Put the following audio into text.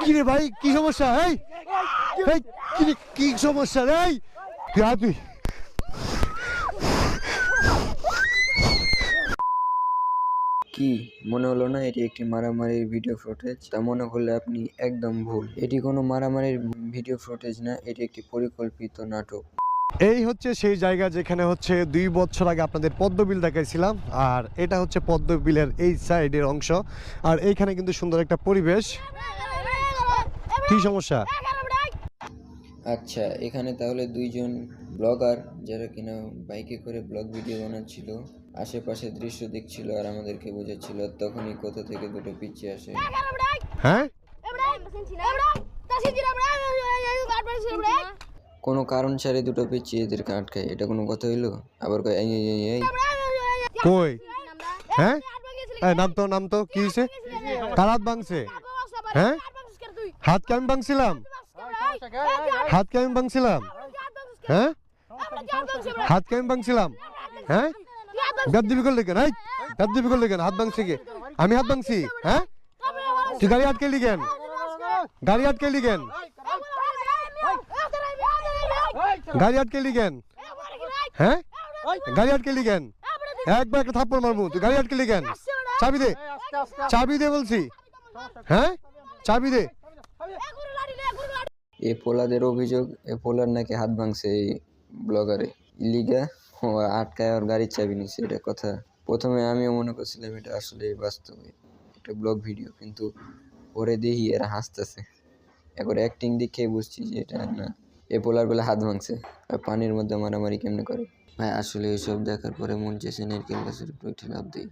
কি রে ভাই, কি সমস্যা? এই এই কি সমস্যা রে? তুই কি মনে হলো না এটি একটি মারামারির ভিডিও ফুটেজ? তা মনে করলে আপনি একদম ভুল। এটি কোনো মারামারির ভিডিও ফুটেজ না, এটি একটি পরিকল্পিত নাটক। এই হচ্ছে সেই জায়গা যেখানে হচ্ছে 2 বছর আগে আপনাদের পদ্মবিল দেখাইছিলাম, আর এটা হচ্ছে পদ্মবিলের এই সাইডের অংশ। আর এইখানে কিন্তু সুন্দর একটা পরিবেশ। কি সমস্যা? আচ্ছা, এখানে তাহলে দুইজন ব্লগার যারা কিনা বাইকে করে ব্লগ ভিডিও বানাচ্ছিল, আশেপাশে দৃশ্য দেখছিল আর আমাদেরকে বোঝাচ্ছিল, তখনই কোথা থেকে দুটো পিচ্চি আসে। হ্যাঁ, কোনো কারণ ছাড়াই দুটো পিচ্চি এদেরকে আটকায়, এটা কোনো কথা হইলো? আবার কয় এই এই এই এই। কই? হ্যাঁ, নাম তো কি হয়েছে? কার হাত ভাঙছে? হ্যাঁ, হাত কে আমি ভাঙছিলাম? হাত কে আমি ভাঙছিলাম? হ্যাঁ, হাত কে আমি ভাঙছিলাম? হ্যাঁ, গাদ্দিবি করলে কেন? গাদ্দিবি করলে কেন? হাত ভাঙছে কে? আমি হাত ভাঙছি? হ্যাঁ, তুই গাড়ি আটকেলি কেন? গাড়ি আটকেলি কেন? গাড়ি আটকেলি কেন? হ্যাঁ, গাড়ি আটকেলি কেন? একবার একটা থাপ্পড় মারবো। তুই গাড়ি আটকেলি কেন? চাবি দে, চাবি দে বলছি। হ্যাঁ, চাবি দে। এ পোলাদের অভিযোগ, এ পোলার নাকি হাত ভাঙছে এই ব্লগারে ইলিগা, ও আটকায় ওর গাড়ির চাবি নিছে। এটা কথা? প্রথমে আমিও মনে করছিলাম এটা আসলে বাস্তবে একটা ব্লগ ভিডিও, কিন্তু পরে দেখি এরা হাসতেছে। এখন অ্যাক্টিং দেখে বুঝছি যে এটা না, এ পোলার বেলা হাত ভাঙছে। আর পানির মধ্যে মারামারি কেমনে করে ভাই? আসলে এসব দেখার পরে মন চেয়েছে নারকেল গাছের উপরে উঠে লাফ দিই।